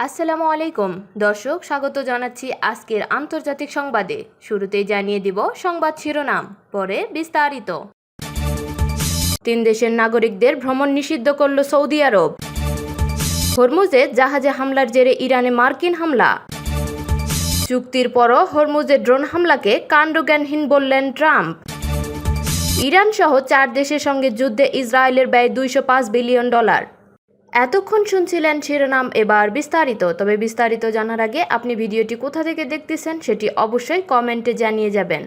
আসসালামু আলাইকুম দর্শক, স্বাগত জানাচ্ছি আজকের আন্তর্জাতিক সংবাদে। শুরুতেই জানিয়ে দিব সংবাদ শিরোনাম, পরে বিস্তারিত। 3 দেশের নাগরিকদের ভ্রমণ নিষিদ্ধ করল সৌদি আরব। হরমুজে জাহাজে হামলার জেরে ইরানে মার্কিন হামলা। চুক্তির পরও হরমুজে ড্রোন হামলাকে কাণ্ডজ্ঞানহীন বললেন ট্রাম্প। ইরান সহ 4 দেশের সঙ্গে যুদ্ধে ইসরায়েলের ব্যয় $205 বিলিয়ন। এতক্ষণ শুনছিলেন শিরোনাম, এবার বিস্তারিত। তবে বিস্তারিত জানার আগে আপনি ভিডিওটি কোথা থেকে দেখতেছেন সেটি অবশ্যই কমেন্টে জানিয়ে যাবেন।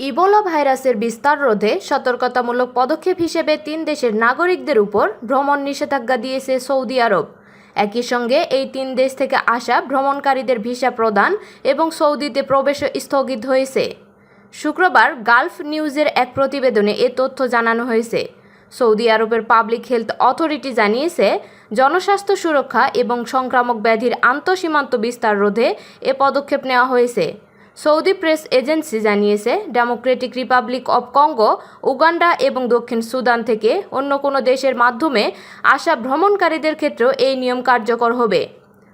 ইবোলা ভাইরাসের বিস্তার রোধে সতর্কতামূলক পদক্ষেপ হিসেবে 3 দেশের নাগরিকদের উপর ভ্রমণ নিষেধাজ্ঞা দিয়েছে সৌদি আরব। একই সঙ্গে এই 3 দেশ থেকে আসা ভ্রমণকারীদের ভিসা প্রদান এবং সৌদিতে প্রবেশও স্থগিত হয়েছে। শুক্রবার গালফ নিউজের এক প্রতিবেদনে এ তথ্য জানানো হয়েছে। সৌদি আরবের পাবলিক হেলথ অথরিটি জানিয়েছে, জনস্বাস্থ্য সুরক্ষা এবং সংক্রামক ব্যাধির আন্তঃসীমান্ত বিস্তার রোধে এ পদক্ষেপ নেওয়া হয়েছে। সৌদি প্রেস এজেন্সি জানিয়েছে, Democratic Republic of Congo, Uganda এবং দক্ষিণ সুদান থেকে অন্য কোনো দেশের মাধ্যমে আসা ভ্রমণকারীদের ক্ষেত্রেও এই নিয়ম কার্যকর হবে।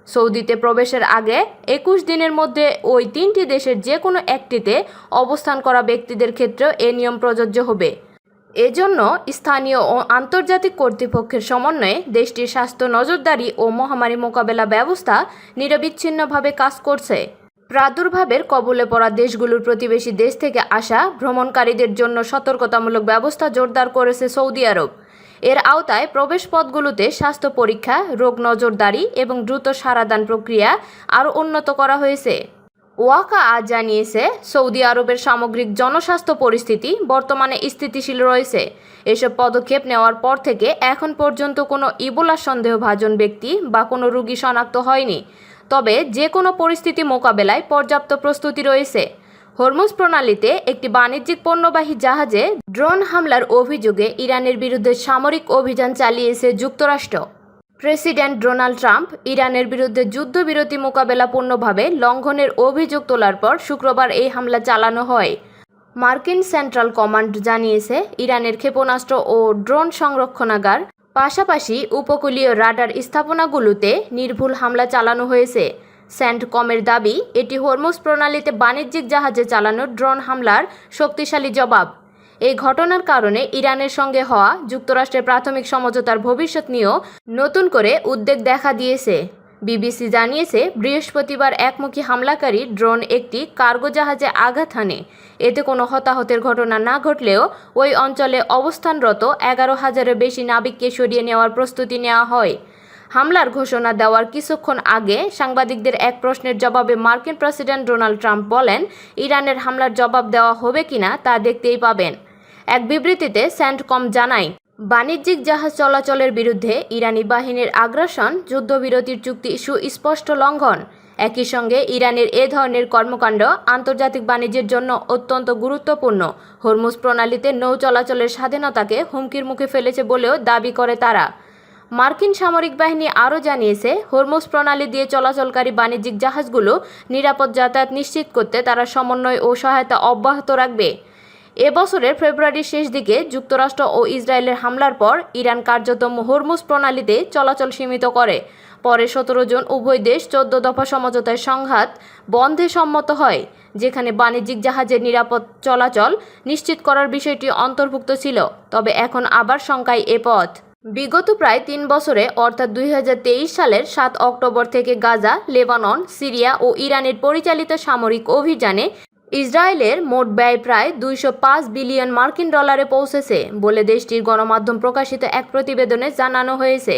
সৌদিতে প্রবেশের আগে 21 দিনের মধ্যে ওই 3টি দেশের যে কোনো একটিতে অবস্থান করা ব্যক্তিদের ক্ষেত্রেও এ নিয়ম প্রযোজ্য হবে। এজন্য স্থানীয় ও আন্তর্জাতিক কর্তৃপক্ষের সমন্বয়ে দেশটির স্বাস্থ্য নজরদারি ও মহামারী মোকাবেলা ব্যবস্থা নিরবিচ্ছিন্নভাবে কাজ করছে। প্রাদুর্ভাবের কবলে পড়া দেশগুলোর প্রতিবেশী দেশ থেকে আসা ভ্রমণকারীদের জন্য সতর্কতামূলক ব্যবস্থা জোরদার করেছে সৌদি আরব। এর আওতায় প্রবেশপথগুলোতে স্বাস্থ্য পরীক্ষা, রোগ নজরদারি এবং দ্রুত সাড়াদান প্রক্রিয়া আরও উন্নত করা হয়েছে। ওয়াকা আজ জানিয়েছে, সৌদি আরবের সামগ্রিক জনস্বাস্থ্য পরিস্থিতি বর্তমানে স্থিতিশীল রয়েছে। এসব পদক্ষেপ নেওয়ার পর থেকে এখন পর্যন্ত কোনো ইবোলা সন্দেহভাজন ব্যক্তি বা কোনো রোগী শনাক্ত হয়নি। তবে যে কোনো পরিস্থিতি মোকাবেলায় পর্যাপ্ত প্রস্তুতি রয়েছে। হরমুজ প্রণালীতে একটি বাণিজ্যিক পণ্যবাহী জাহাজে ড্রোন হামলার অভিযোগে ইরানের বিরুদ্ধে সামরিক অভিযান চালিয়েছে যুক্তরাষ্ট্র। প্রেসিডেন্ট ডোনাল্ড ট্রাম্প ইরানের বিরুদ্ধে যুদ্ধবিরতি মোকাবেলাপূর্ণভাবে লঙ্ঘনের অভিযোগ তোলার পর শুক্রবার এই হামলা চালানো হয়। মার্কিন সেন্ট্রাল কমান্ড জানিয়েছে, ইরানের ক্ষেপণাস্ত্র ও ড্রোন সংরক্ষণাগার, পাশাপাশি উপকূলীয় রাডার স্থাপনাগুলোতে নির্ভুল হামলা চালানো হয়েছে। সেন্টকমের দাবি, এটি হরমুজ প্রণালীতে বাণিজ্যিক জাহাজে চালানো ড্রোন হামলার শক্তিশালী জবাব। এই ঘটনার কারণে ইরানের সঙ্গে হওয়া যুক্তরাষ্ট্রের প্রাথমিক সমঝোতার ভবিষ্যৎ নিয়েও নতুন করে উদ্বেগ দেখা দিয়েছে। বিবিসি জানিয়েছে, বৃহস্পতিবার একমুখী হামলাকারী ড্রোন একটি কার্গো জাহাজে আঘাত হানে। এতে কোনো হতাহতের ঘটনা না ঘটলেও ওই অঞ্চলে অবস্থানরত 11,000-এর বেশি নাবিককে সরিয়ে নেওয়ার প্রস্তুতি নেওয়া হয়। হামলার ঘোষণা দেওয়ার কিছুক্ষণ আগে সাংবাদিকদের এক প্রশ্নের জবাবে মার্কিন প্রেসিডেন্ট ডোনাল্ড ট্রাম্প বলেন, ইরানের হামলার জবাব দেওয়া হবে কিনা তা দেখতেই পাবেন। এক বিবৃতিতে সেন্টকম জানায়, বাণিজ্যিক জাহাজ চলাচলের বিরুদ্ধে ইরানি বাহিনীর আগ্রাসন যুদ্ধবিরতির চুক্তি সুস্পষ্ট লঙ্ঘন। একই সঙ্গে ইরানের এ ধরনের কর্মকাণ্ড আন্তর্জাতিক বাণিজ্যের জন্য অত্যন্ত গুরুত্বপূর্ণ। হরমুজ প্রণালীতে নৌ চলাচলের স্বাধীনতাকে হুমকির মুখে ফেলেছে বলেও দাবি করে তারা। মার্কিন সামরিক বাহিনী আরও জানিয়েছে, হরমুজ প্রণালী দিয়ে চলাচলকারী বাণিজ্যিক জাহাজগুলো নিরাপদ যাতায়াত নিশ্চিত করতে তারা সমন্বয় ও সহায়তা অব্যাহত রাখবে। এবছরের ফেব্রুয়ারির শেষ দিকে যুক্তরাষ্ট্র ও ইসরায়েলের হামলার পর ইরান কার্যত হরমুজ প্রণালীতে চলাচল সীমিত করে। পরে 17 জুন উভয় দেশ 14 দফা সমঝোতায় সংঘাত বন্ধে সম্মত হয়, যেখানে বাণিজ্যিক জাহাজের নিরাপদ চলাচল নিশ্চিত করার বিষয়টি অন্তর্ভুক্ত ছিল। তবে এখন আবার শঙ্কায় এ পথ। বিগত প্রায় 3 বছরে অর্থাৎ 2023 সালের 7 অক্টোবর থেকে গাজা, লেবানন, সিরিয়া ও ইরানের পরিচালিত সামরিক অভিযানে ইসরায়েলের মোট ব্যয় প্রায় $205 বিলিয়ন পৌঁছেছে বলে দেশটির গণমাধ্যম প্রকাশিত এক প্রতিবেদনে জানানো হয়েছে।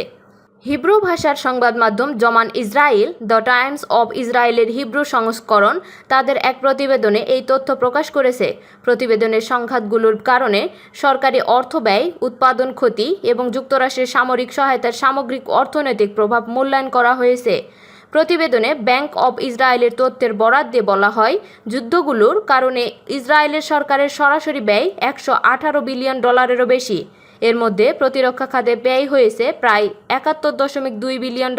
হিব্রু ভাষার সংবাদ মাধ্যম জমান ইসরায়েল, দ্য টাইমস অব ইসরায়েলের হিব্রু সংস্করণ তাদের এক প্রতিবেদনে এই তথ্য প্রকাশ করেছে। প্রতিবেদনের সংঘাতগুলোর কারণে সরকারি অর্থ ব্যয়, উৎপাদন ক্ষতি এবং যুক্তরাষ্ট্রের সামরিক সহায়তার সামগ্রিক অর্থনৈতিক প্রভাব মূল্যায়ন করা হয়েছে। প্রতিবেদনে ব্যাংক অব ইসরায়েলের তথ্যের বরাত দিয়ে বলা হয়, যুদ্ধগুলোর কারণে ইসরায়েলের সরকারের সরাসরি ব্যয় $118 বিলিয়ন বেশি। এর মধ্যে প্রতিরক্ষা খাতে ব্যয় হয়েছে প্রায় $71.2 বিলিয়ন।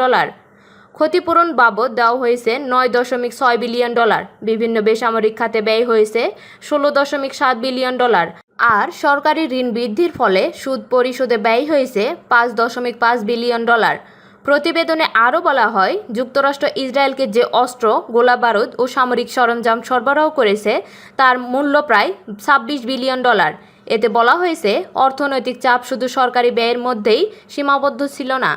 ক্ষতিপূরণ বাবদ দেওয়া হয়েছে $9.6 বিলিয়ন। বিভিন্ন বেসামরিক খাতে ব্যয় হয়েছে $16.7 বিলিয়ন। আর সরকারি ঋণ বৃদ্ধির ফলে সুদ পরিশোধে ব্যয় হয়েছে $5.5 বিলিয়ন। প্রতিবেদনে আরও বলা হয়, যুক্তরাষ্ট্র ইসরায়েলকে যে অস্ত্র, গোলাবারুদ ও সামরিক সরঞ্জাম সরবরাহ করেছে তার মূল্য প্রায় $26 বিলিয়ন। এতে বলা হয়েছে, অর্থনৈতিক চাপ শুধু সরকারি ব্যয়ের মধ্যেই সীমাবদ্ধ ছিল না।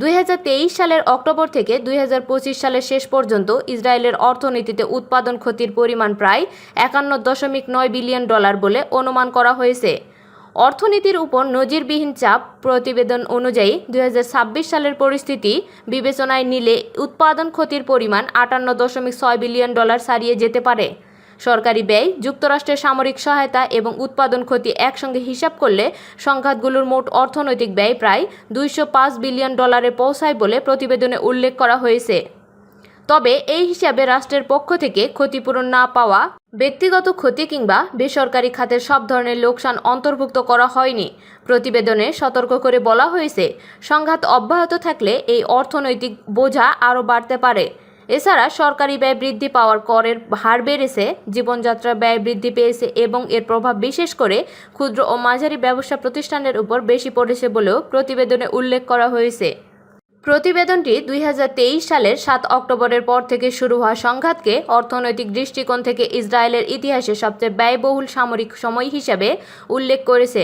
2023 সালের অক্টোবর থেকে 2025 সালের শেষ পর্যন্ত ইসরায়েলের অর্থনীতিতে উৎপাদন ক্ষতির পরিমাণ প্রায় $51.9 বিলিয়ন বলে অনুমান করা হয়েছে। অর্থনীতির উপর নজিরবিহীন চাপ প্রতিবেদন অনুযায়ী 2026 সালের পরিস্থিতি বিবেচনায় নিলে উৎপাদন ক্ষতির পরিমাণ $58.6 বিলিয়ন ছাড়িয়ে যেতে পারে। সরকারি ব্যয়, যুক্তরাষ্ট্রের সামরিক সহায়তা এবং উৎপাদন ক্ষতি একসঙ্গে হিসাব করলে সংঘাতগুলোর মোট অর্থনৈতিক ব্যয় প্রায় $205 বিলিয়ন পৌঁছায় বলে প্রতিবেদনে উল্লেখ করা হয়েছে। তবে এই হিসাবে রাষ্ট্রের পক্ষ থেকে ক্ষতিপূরণ না পাওয়া, ব্যক্তিগত ক্ষতি কিংবা বেসরকারি খাতের সব ধরনের লোকসান অন্তর্ভুক্ত করা হয়নি। প্রতিবেদনে সতর্ক করে বলা হয়েছে, সংঘাত অব্যাহত থাকলে এই অর্থনৈতিক বোঝা আরও বাড়তে পারে। এছাড়া সরকারি ব্যয় বৃদ্ধি পাওয়ার করের হার বেড়েছে, জীবনযাত্রার ব্যয় বৃদ্ধি পেয়েছে এবং এর প্রভাব বিশেষ করে ক্ষুদ্র ও মাঝারি ব্যবসা প্রতিষ্ঠানের উপর বেশি পড়েছে বলেও প্রতিবেদনে উল্লেখ করা হয়েছে। প্রতিবেদনটি 2023 সালের 7 অক্টোবরের পর থেকে শুরু হওয়া সংঘাতকে অর্থনৈতিক দৃষ্টিকোণ থেকে ইসরায়েলের ইতিহাসে সবচেয়ে ব্যয়বহুল সামরিক সময় হিসাবে উল্লেখ করেছে।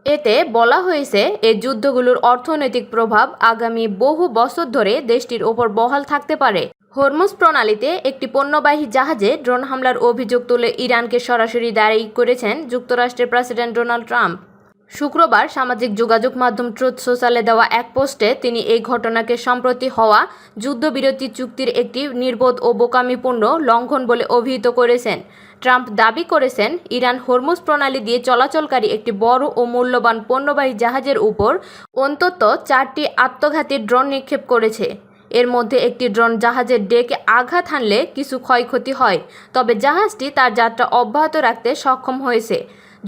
এতে বলা হয়েছে, এই যুদ্ধগুলোর অর্থনৈতিক প্রভাব আগামী বহু বছর ধরে দেশটির ওপর বহাল থাকতে পারে। হরমুজ প্রণালীতে একটি পণ্যবাহী জাহাজে ড্রোন হামলার অভিযোগ তুলে ইরানকে সরাসরি দায়ী করেছেন যুক্তরাষ্ট্রের প্রেসিডেন্ট ডোনাল্ড ট্রাম্প। শুক্রবার সামাজিক যোগাযোগ মাধ্যম ট্রুথ সোশ্যালে দেওয়া এক পোস্টে তিনি এই ঘটনাকে সম্প্রতি হওয়া যুদ্ধবিরতি চুক্তির একটি নির্বোধ ও বোকামিপূর্ণ লঙ্ঘন বলে অভিহিত করেছেন। ট্রাম্প দাবি করেছেন, ইরান হরমুজ প্রণালী দিয়ে চলাচলকারী একটি বড় ও মূল্যবান পণ্যবাহী জাহাজের উপর অন্তত 4টি আত্মঘাতী ড্রোন নিক্ষেপ করেছে। এর মধ্যে একটি ড্রোন জাহাজের ডেকে আঘাত হানলে কিছু ক্ষয়ক্ষতি হয়, তবে জাহাজটি তার যাত্রা অব্যাহত রাখতে সক্ষম হয়েছে।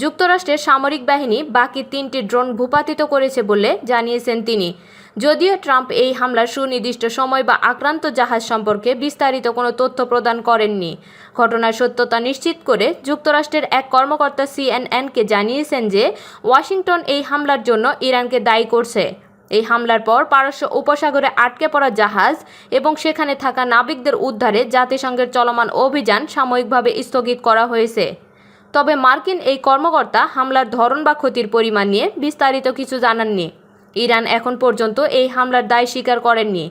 যুক্তরাষ্ট্রের সামরিক বাহিনী বাকি 3টি ড্রোন ভূপাতিত করেছে বলে জানিয়েছেন তিনি। যদিও ট্রাম্প এই হামলার সুনির্দিষ্ট সময় বা আক্রান্ত জাহাজ সম্পর্কে বিস্তারিত কোনো তথ্য প্রদান করেননি। ঘটনার সত্যতা নিশ্চিত করে যুক্তরাষ্ট্রের এক কর্মকর্তা CNN-কে জানিয়েছেন যে ওয়াশিংটন এই হামলার জন্য ইরানকে দায়ী করছে। এই হামলার পর পারস্য উপসাগরে আটকে পড়া জাহাজ এবং সেখানে থাকা নাবিকদের উদ্ধারে জাতিসংঘের চলমান অভিযান সাময়িকভাবে স্থগিত করা হয়েছে। তবে মার্কিন এই কর্মকর্তা হামলার ধরন বা ক্ষতির পরিমাণ নিয়ে বিস্তারিত কিছু জানাননি। ইরান এখন পর্যন্ত এই হামলার দায় স্বীকার করেননি।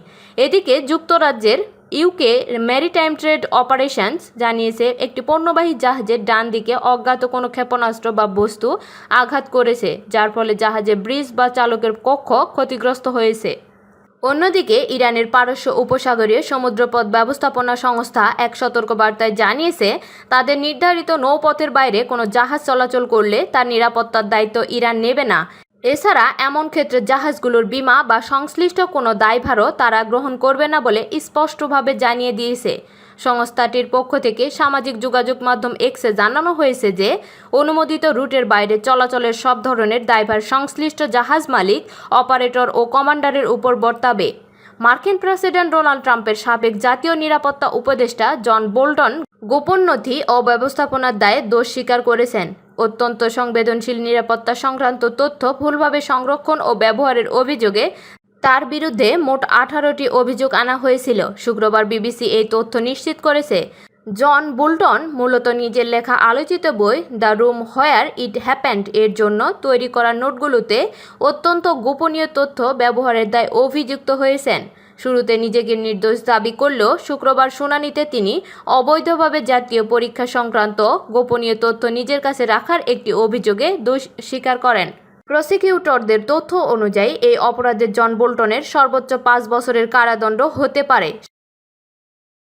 এদিকে যুক্তরাজ্যের ইউকে ম্যারিটাইম ট্রেড অপারেশনস জানিয়েছে, একটি পণ্যবাহী জাহাজের ডান দিকে অজ্ঞাত কোনো ক্ষেপণাস্ত্র বা বস্তু আঘাত করেছে, যার ফলে জাহাজের ব্রিজ বা চালকের কক্ষ ক্ষতিগ্রস্ত হয়েছে। অন্যদিকে ইরানের পারস্য উপসাগরীয় সমুদ্রপথ ব্যবস্থাপনা সংস্থা এক সতর্কবার্তায় জানিয়েছে, তাদের নির্ধারিত নৌপথের বাইরে কোনো জাহাজ চলাচল করলে তার নিরাপত্তার দায়িত্ব ইরান নেবে না। এছাড়া এমন ক্ষেত্রে জাহাজগুলোর বীমা বা সংশ্লিষ্ট কোনো দায়ভারও তারা গ্রহণ করবে না বলে স্পষ্টভাবে জানিয়ে দিয়েছে। সংস্থাটির পক্ষ থেকে সামাজিক যোগাযোগ মাধ্যম এক্সে জানানো হয়েছে যে অনুমোদিত রুটের বাইরে চলাচলের সব ধরনের দায়ভার সংশ্লিষ্ট জাহাজ মালিক, অপারেটর ও কমান্ডারের উপর বর্তাবে। মার্কিন প্রেসিডেন্ট ডোনাল্ড ট্রাম্পের সাবেক জাতীয় নিরাপত্তা উপদেষ্টা জন বোল্টন গোপন নথি ও ব্যবস্থাপনার দায়ে দোষ স্বীকার করেছেন। অত্যন্ত সংবেদনশীল নিরাপত্তা সংক্রান্ত তথ্য ভুলভাবে সংরক্ষণ ও ব্যবহারের অভিযোগে তার বিরুদ্ধে মোট 18টি অভিযোগ আনা হয়েছিল। শুক্রবার বিবিসি এই তথ্য নিশ্চিত করেছে। জন বোল্টন মূলত নিজের লেখা আলোচিত বই the room where it happened এর জন্য তৈরি করা নোটগুলোতে অত্যন্ত গোপনীয় তথ্য ব্যবহারের দায়ে অভিযুক্ত হয়েছেন। শুরুতে নিজেকে নির্দোষ দাবি করলেও শুক্রবার শুনানিতে তিনি অবৈধভাবে জাতীয় পরীক্ষা সংক্রান্ত গোপনীয় তথ্য নিজের কাছে রাখার একটি অভিযোগে দোষ স্বীকার করেন। প্রসিকিউটরদের তথ্য অনুযায়ী এই অপরাধে জন বোল্টনের সর্বোচ্চ 5 বছরের কারাদণ্ড হতে পারে।